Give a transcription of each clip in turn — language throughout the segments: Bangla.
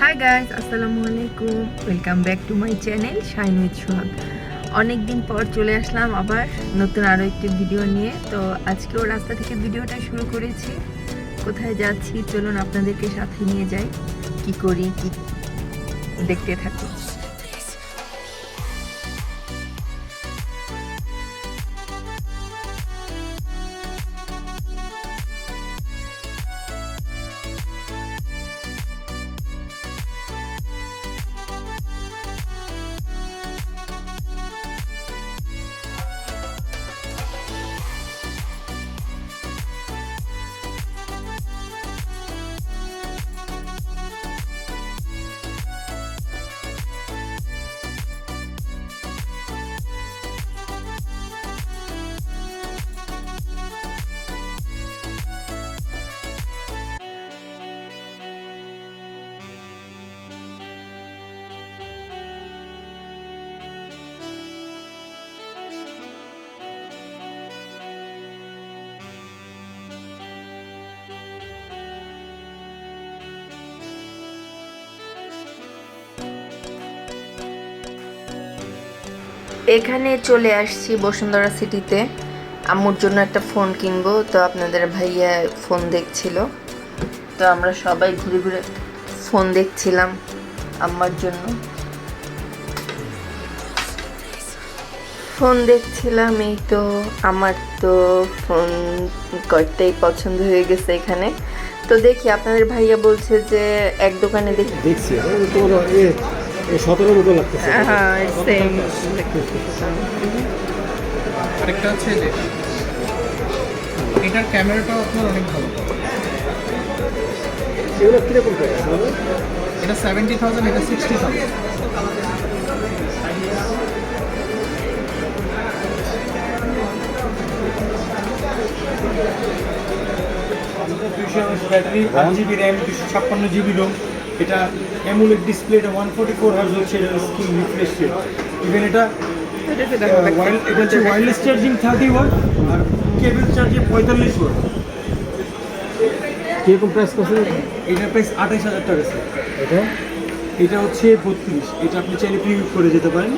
হাই গাইস, আসসালামু আলাইকুম। Welcome back to my channel shine with Sohag. অনেক দিন পর চলে আসলাম আবার নতুন আরও একটি ভিডিও নিয়ে। তো আজকেও রাস্তা থেকে ভিডিওটা শুরু করেছি। কোথায় যাচ্ছি চলুন আপনাদেরকে সাথে নিয়ে যাই, কি করি কি দেখতে থাকুন। এখানে চলে আসছি বসুন্ধরা সিটিতে। আম্মুর জন্য একটা ফোন কিনবো, তো আপনাদের ভাইয়া ফোন দেখছিল, তো আমরা সবাই ঘুরে ঘুরে ফোন দেখছিলাম আম্মার জন্য। ফোন দেখছিলাম, এই তো আমার তো ফোন কয়েকটাই পছন্দ হয়ে গেছে এখানে। তো দেখি আপনাদের ভাইয়া বলছে যে এক দোকানে দেখছি তোমার 17 মতো লাগতেছে। হ্যাঁ সেম। আরেকটা হচ্ছে যে এটার ক্যামেরাটাও আপনার অনেক ভালো। এগুলো কিরকম প্রাইস? এটা 70,000, এটা 60,000। Battery, 8 GB RAM, 256 GB ROM. এটা অ্যামোলেড ডিসপ্লে, এটা 144 হার্জ হচ্ছে, এটা স্ক্রিন রিফ্রেশ রেট। ইভেন এটা হচ্ছে ওয়্যারলেস চার্জিং 30 ওয়াট আর কেবল চার্জিং 45 ওয়াট। কিরকম প্রাইস করছে? এটার প্রাইস 28,000 টাকা আছে। এটা এটা হচ্ছে 32। এটা আপনি চাইলে প্রিভিউ করে যেতে পারেন।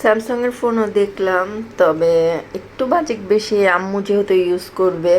স্যামসাংয়ের ফোনও দেখলাম, তবে একটু বাজেট বেশি। আম্মু যেহেতু ইউজ করবে,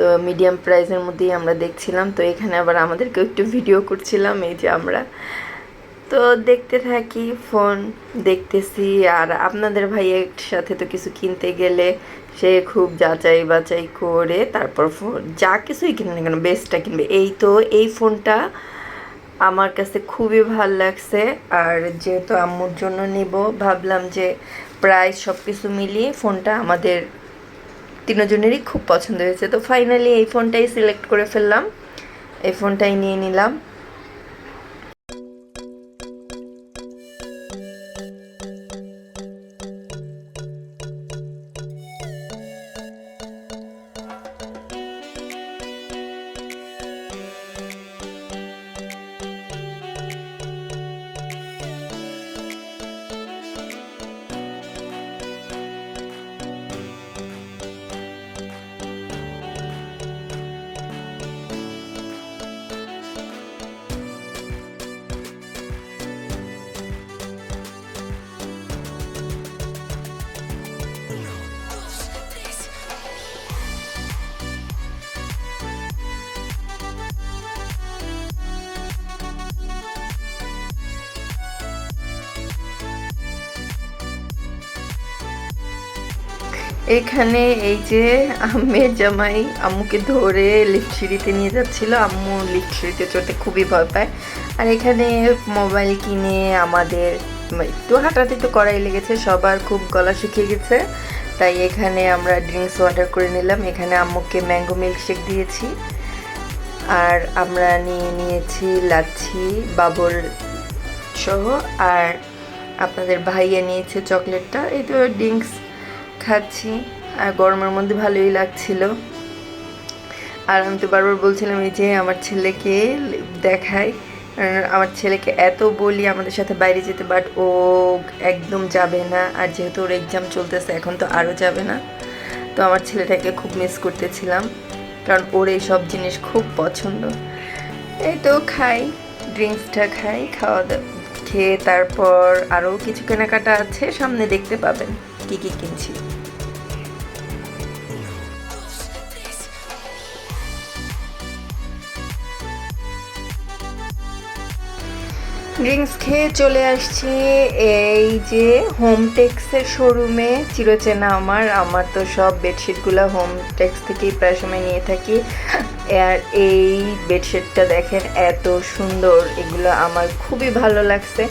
তো মিডিয়াম প্রাইসের মধ্যেই আমরা দেখছিলাম। তো এখানে আবার আমাদেরকেও একটু ভিডিও করছিলাম, এই যে আমরা তো দেখতে থাকি, ফোন দেখতেছি। আর আপনাদের ভাইয়ের সাথে তো কিছু কিনতে গেলে সে খুব যাচাই বাছাই করে তারপর ফোন যা কিছুই কিনে না কেন বেস্টটা কিনবে। এই তো এই ফোনটা আমার কাছে খুবই ভাল লাগছে, আর যেহেতু আম্মুর জন্য নিব ভাবলাম যে প্রাইস সব কিছু মিলিয়ে ফোনটা আমাদের তিনজনেরই খুব পছন্দ হয়েছে। তো ফাইনালি এই ফোনটাই সিলেক্ট করে ফেললাম, এই ফোনটাই নিয়ে নিলাম। এখানে এই যে আম্মের জামাই আম্মুকে ধরে লিফট সিঁড়িতে নিয়ে যাচ্ছিল। আম্মু লিফট সিঁড়িতে চড়তে খুবই ভয় পায়। আর এখানে মোবাইল কিনে আমাদের একটু হাঁটাহাঁটি তো করাই লেগেছে, সবার খুব গলা শুকিয়ে গেছে, তাই এখানে আমরা ড্রিঙ্কস অর্ডার করে নিলাম। এখানে আম্মুকে ম্যাঙ্গো মিল্কশেক দিয়েছি, আর আমরা নিয়ে নিয়েছি লাচ্ছি বাবল সহ, আর আপনাদের ভাইয়া নিয়েছে চকলেটটা। এই তো ড্রিঙ্কস খাচ্ছি, আর গরমের মধ্যে ভালোই লাগছিল। আর আমি তো বারবার বলছিলাম এই যে আমার ছেলেকে দেখাই, আমার ছেলেকে এত বলি আমাদের সাথে বাইরে যেতে, বাট ও একদম যাবে না। আর যেহেতু ওর এক্সাম চলতেছে এখন তো আরও যাবে না। তো আমার ছেলেটাকে খুব মিস করতেছিলাম, কারণ ওর এই সব জিনিস খুব পছন্দ। এই তো খাই, ড্রিঙ্কসটা খাই, খাওয়া দাওয়া খেয়ে তারপর আরও কিছু কেনাকাটা আছে, সামনে দেখতে পাবেন কি কি কিনছি। ড্রিঙ্কস খেয়ে চলে আসছি এই যে হোমটেক্সের শোরুমে, চিরচেনা আমার তো সব বেডশিটগুলো হোমটেক্স থেকেই প্রায় সময় নিয়ে থাকি। আর এই বেডশিটটা দেখেন এত সুন্দর, এগুলো আমার খুবই ভালো লাগছে,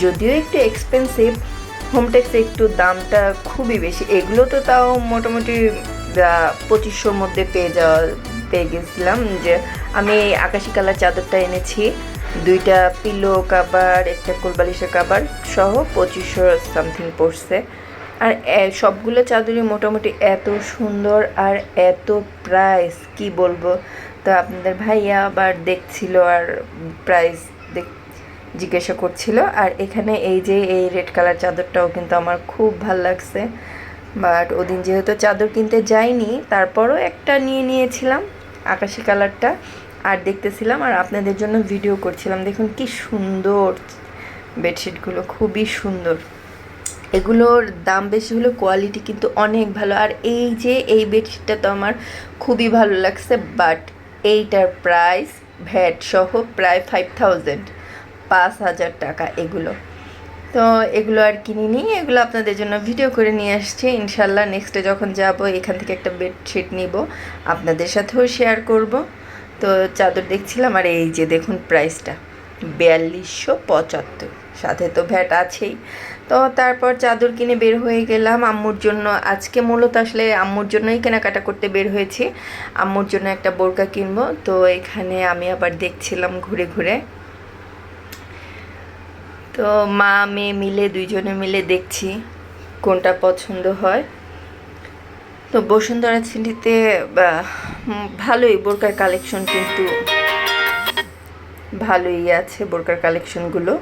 যদিও একটু এক্সপেন্সিভ, হোমটেক্সে একটু দামটা খুবই বেশি। এগুলো তো তাও মোটামুটি 2500-র মধ্যে পেয়ে গেছিলাম। যে আমি এই আকাশি কালার চাদরটা এনেছি, 2টা পিলো কাভার, একটা কোলবালিশের কাভার সহ 2500 সামথিং পড়ছে। আর সবগুলো চাদরই মোটামুটি এত সুন্দর আর এত প্রাইস কি বলবো। তো আপনাদের ভাইয়া আবার দেখছিল আর প্রাইস জিজ্ঞাসা করছিল। আর এখানে এই যে এই রেড কালার চাদরটাও কিন্তু আমার খুব ভাল লাগছে, বাট ওদিন যেহেতু চাদর কিনতে যাইনি তারপরও একটা নিয়েছিলাম আকাশি কালারটা, আর দেখতেছিলাম আর আপনাদের জন্য ভিডিও করছিলাম। দেখুন কি সুন্দর বেডশিটগুলো, খুবই সুন্দর। এগুলোর দাম বেশি হলেও কোয়ালিটি কিন্তু অনেক ভালো। আর এই যে এই বেডশিটটা তো আমার খুবই ভালো লাগছে, বাট এইটার প্রাইস ভ্যাট সহ প্রায় 5000 টাকা এগুলো। তো এগুলো আর কিনিনি, এগুলো আপনাদের জন্য ভিডিও করে নিয়ে আসছি। ইনশাল্লাহ নেক্সটে যখন যাব এখান থেকে একটা বেডশিট নিব, আপনাদের সাথেও শেয়ার করব। তো চাদর দেখছিলাম আর এই যে দেখুন প্রাইসটা 4275, সাথে তো ভ্যাট আছেই। তো তারপর চাদর কিনে বের হয়ে গেলাম আম্মুর জন্য। আজকে মূলত আসলে আম্মুর জন্যই কেনাকাটা করতে বের হয়েছি, আম্মুর জন্য একটা বোরকা কিনবো। তো এখানে আমি আবার দেখছিলাম ঘুরে ঘুরে, তো মা মেয়ে মিলে দুইজনে মিলে দেখছি কোনটা পছন্দ হয়। তো বসুন্ধরা সিটিতে ভালোই বোরকার কালেকশন, কিন্তু ভালোই আছে বোরকার কালেকশনগুলো।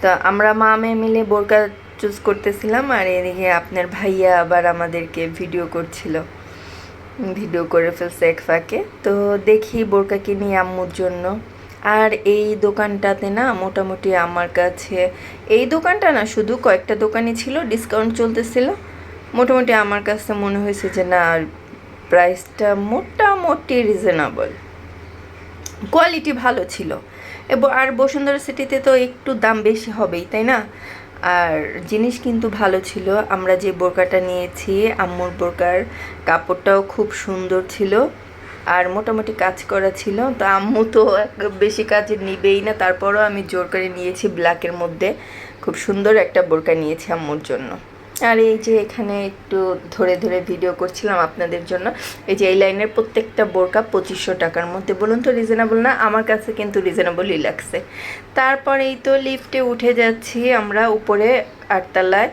তা আমরা মা মেয়ে মিলে বোরকা চুজ করতেছিলাম, আর এদিকে আপনার ভাইয়া আবার আমাদেরকে ভিডিও করছিল, ভিডিও করে ফেলছে এক ফাঁকে। তো দেখি বোরকা কিনি আম্মুর জন্য। আর এই দোকানটাতে না মোটামুটি আমার কাছে, এই দোকানটা না শুধু কয়েকটা দোকানই ছিল, ডিসকাউন্ট চলতেছিল, মোটামুটি আমার কাছে মনে হয়েছে যে না প্রাইসটা মোটামুটি রিজনেবল, কোয়ালিটি ভালো ছিল। আর বসুন্ধরা সিটিতে তো একটু দাম বেশি হবেই, তাই না? আর জিনিস কিন্তু ভালো ছিল। আমরা যে বোরকাটা নিয়েছি আম্মুর বোরকার কাপড়টাও খুব সুন্দর ছিল, আর মোটামুটি কাজ করা ছিল। তো আম্মু তো বেশি কাজ নিবেই না, তারপরও আমি জোর করে নিয়েছি ব্ল্যাকের মধ্যে, খুব সুন্দর একটা বোরকা নিয়েছি আম্মুর জন্য। আর এই যে এখানে একটু ধরে ধরে ভিডিও করছিলাম আপনাদের জন্য। এই যে এই লাইনের প্রত্যেকটা বোরকা 2500 টাকার মধ্যে, বলুন তো রিজনেবল না? আমার কাছে কিন্তু রিজনেবলই লাগছে। তারপরেই তো লিফটে উঠে যাচ্ছি আমরা উপরে 8তলায়,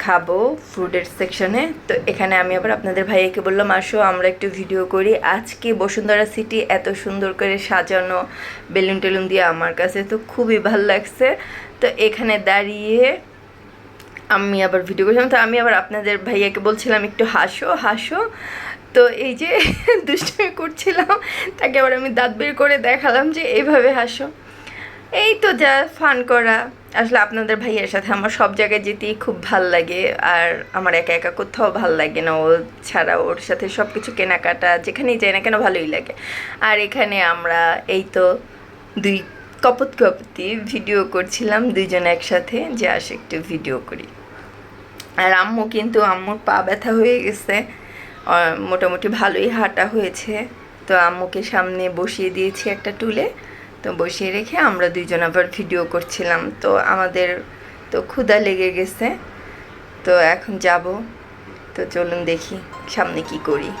খাবো ফুডের সেকশনে। তো এখানে আমি আবার আপনাদের ভাইয়াকে বললাম আসো আমরা একটু ভিডিও করি। আজকে বসুন্ধরা সিটি এত সুন্দর করে সাজানো বেলুন টেলুন দিয়ে, আমার কাছে তো খুবই ভালো লাগছে। তো এখানে দাঁড়িয়ে আমি আবার ভিডিও করছিলাম। তো আমি আবার আপনাদের ভাইয়াকে বলছিলাম একটু হাসো হাসো, তো এই যে দুষ্টুমি করছিলাম, তাকে আবার আমি দাঁত বের করে দেখালাম যে এইভাবে হাসো। এই তো যা ফান করা। আসলে আপনাদের ভাইয়ের সাথে আমার সব জায়গায় যেতেই খুব ভাল লাগে, আর আমার একা একা কোথাও ভাল লাগে না, ও ছাড়া ওর সাথে সব কিছু কেনাকাটা যেখানেই যাই না কেন ভালোই লাগে। আর এখানে আমরা এই তো দুই কপতি ভিডিও করছিলাম দুইজনে একসাথে, যে আসে একটু ভিডিও করি। আর আম্মু কিন্তু, আম্মুর পা ব্যথা হয়ে গেছে, মোটামুটি ভালোই হাঁটা হয়েছে। তো আম্মুকে সামনে বসিয়ে দিয়েছি একটা টুলে, তো বসিয়ে রেখে আমরা দুইজন আবার ভিডিও করছিলাম। তো আমাদের তো ক্ষুধা লেগে গেছে, তো এখন যাব। তো চলুন দেখি সামনে কি করি।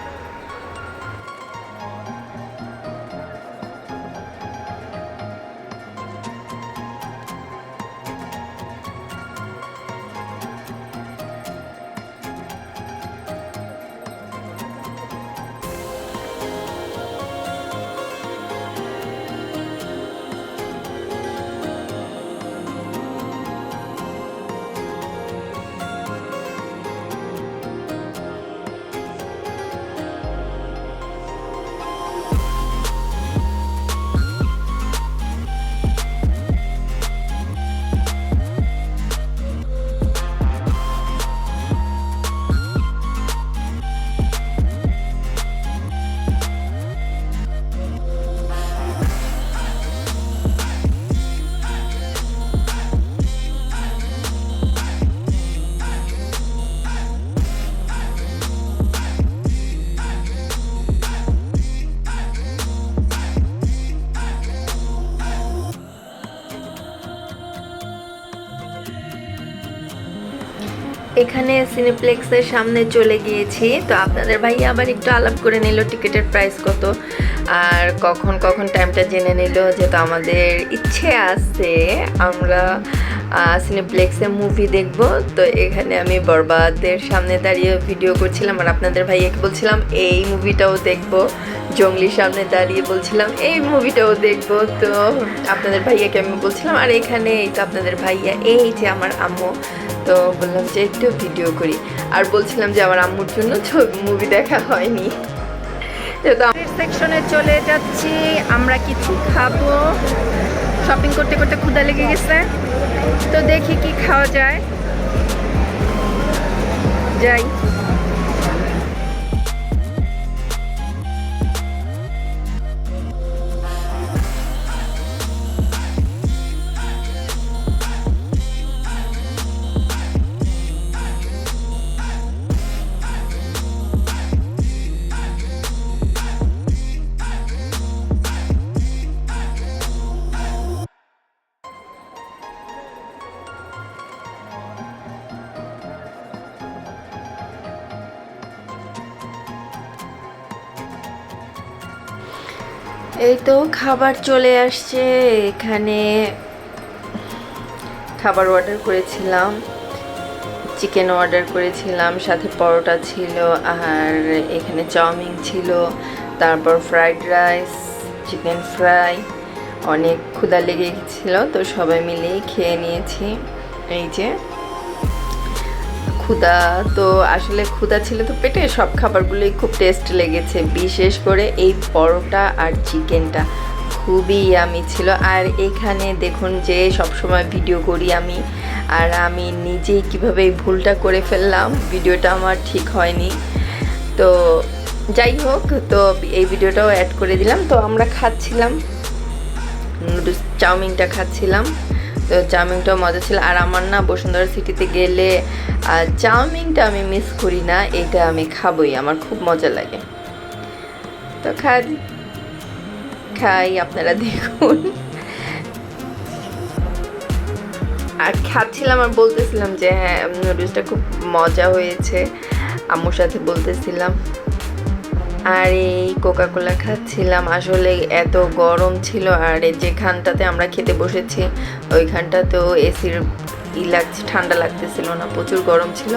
এখানে সিনেপ্লেক্সের সামনে চলে গিয়েছি। তো আপনাদের ভাইয়া আবার একটু আলাপ করে নিল টিকিটের প্রাইস কত, আর কখন কখন টাইমটা জেনে নিল। যেহেতু আমাদের ইচ্ছে আছে আমরা সিনেপ্লেক্সে মুভি দেখব, তো এখানে আমি বরবাদের সামনে দাঁড়িয়ে ভিডিও করছিলাম আর আপনাদের ভাইয়াকে বলছিলাম এই মুভিটাও দেখব, জঙ্গলির সামনে দাঁড়িয়ে বলছিলাম এই মুভিটাও দেখব। তো আপনাদের ভাইয়াকে আমি বলছিলাম, আর এখানে এই তো আপনাদের ভাইয়া, এই যে আমার আম্মু। তো বললাম যে একটু ভিডিও করি, আর বলছিলাম যে আমার আম্মুর জন্য মুভি দেখা হয়নি। যেহেতু সেকশনে চলে যাচ্ছি, আমরা কিছু খাবো। শপিং করতে করতে ক্ষুধা লেগে গেছে, তো দেখি কি খাওয়া যায়, যাই। এই তো খাবার চলে আসছে। এখানে খাবার অর্ডার করেছিলাম, চিকেন অর্ডার করেছিলাম, সাথে পরোটা ছিল, আর এখানে চাউমিন ছিল, তারপর ফ্রাইড রাইস, চিকেন ফ্রাই। অনেক ক্ষুধা লেগে গেছিলো, তো সবাই মিলেই খেয়ে নিয়েছি। এই যে ক্ষুধা, তো আসলে ক্ষুধা ছিল তো পেটে, সব খাবারগুলোই খুব টেস্ট লেগেছে, বিশেষ করে এই পরোটা আর চিকেনটা খুবই ইয়ামি ছিল। আর এখানে দেখুন যে সবসময় ভিডিও করি আমি, আর আমি নিজেই কীভাবে এই ভুলটা করে ফেললাম, ভিডিওটা আমার ঠিক হয়নি। তো যাই হোক, তো এই ভিডিওটাও অ্যাড করে দিলাম। তো আমরা খাচ্ছিলাম নুডলস, চাউমিনটা খাচ্ছিলাম, তো চাউমিনটাও মজা ছিল। আর আমার না বসুন্ধরা সিটিতে গেলে চাউমিনটা আমি মিস করি না, এটা আমি খাবই, আমার খুব মজা লাগে। তো খাই, আপনারা দেখুন। আর খাচ্ছিলাম আর বলতেছিলাম যে হ্যাঁ নুডলসটা খুব মজা হয়েছে, আম্মুর সাথে বলতেছিলাম। আর এই কোকাকোলা খাচ্ছিলাম। আসলে এত গরম ছিল, আর যেখানটাতে আমরা খেতে বসেছি ওইখানটাতেও এসির লাগছে, ঠান্ডা লাগতেছিল না, প্রচুর গরম ছিল।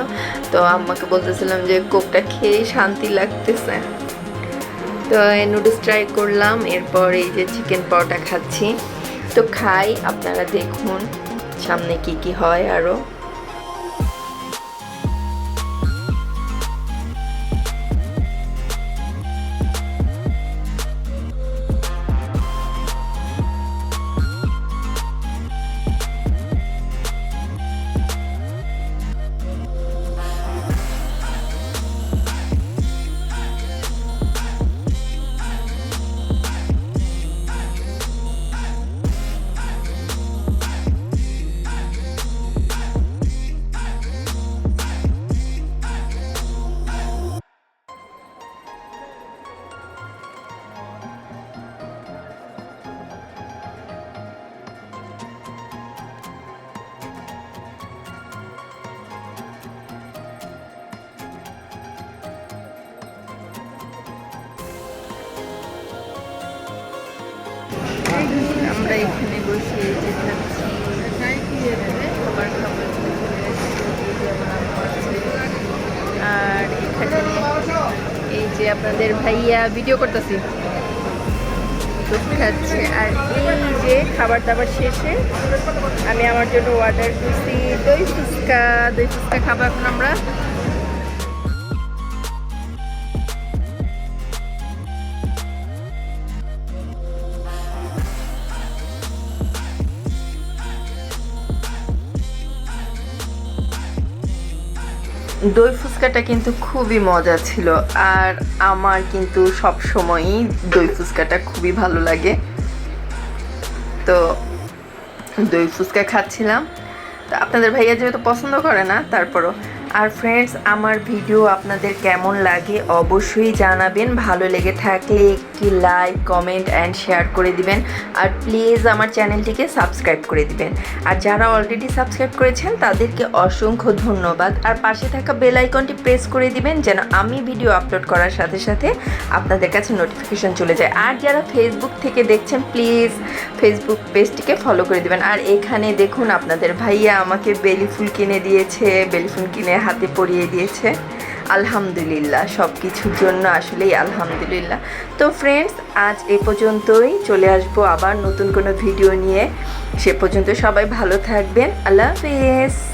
তো আম্মাকে বলতেছিলাম যে কোকটা খেয়ে শান্তি লাগতেছে। তো এই নুডলস ট্রাই করলাম, এরপর এই যে চিকেন পরোটা খাচ্ছি। তো খাই, আপনারা দেখুন সামনে কি কি হয় আরও। আমরা এখানে বসে যে খাচ্ছি, খাবার খাবার আর এখানে এই যে আপনাদের ভাইয়া ভিডিও করতেছি তো খাচ্ছে। আর এই যে খাবার দাবার শেষে আমি আমার জন্য অর্ডার করছি দই ফুচকা। দই ফুচকা খাবো এখন আমরা। দই ফুচকাটা কিন্তু খুবই মজা ছিল, আর আমার কিন্তু সব সময়ই দই ফুচকাটা খুবই ভালো লাগে। তো দই ফুচকা খাচ্ছিলাম। তো আপনাদের ভাইয়া যেহেতু পছন্দ করে না, তারপরও আর ফ্রেন্ডস, আমার ভিডিও আপনাদের কেমন লাগে অবশ্যই জানাবেন। ভালো লেগে থাকলে একটি লাইক, কমেন্ট অ্যান্ড শেয়ার করে দিবেন। আর প্লিজ আমার চ্যানেলটিকে সাবস্ক্রাইব করে দিবেন। আর যারা অলরেডি সাবস্ক্রাইব করেছেন তাদেরকে অসংখ্য ধন্যবাদ। আর পাশে থাকা বেল আইকনটি প্রেস করে দিবেন যেন আমি ভিডিও আপলোড করার সাথে সাথে আপনাদের কাছে নোটিফিকেশন চলে যায়। আর যারা ফেসবুক থেকে দেখছেন প্লিজ ফেসবুক পেজটিকে ফলো করে দিবেন। আর এখানে দেখুন আপনাদের ভাইয়া আমাকে বেলি ফুল কিনে দিয়েছে, বেলি ফুল কিনে হাতে পরিয়ে দিয়েছে। আলহামদুলিল্লাহ, সব কিছুর জন্য আসলেই আলহামদুলিল্লাহ। তো ফ্রেন্ডস, আজ এ পর্যন্তই। চলে আসবো আবার নতুন কোনো ভিডিও নিয়ে। সে পর্যন্ত সবাই ভালো থাকবেন। আল্লাহ হাফেজ।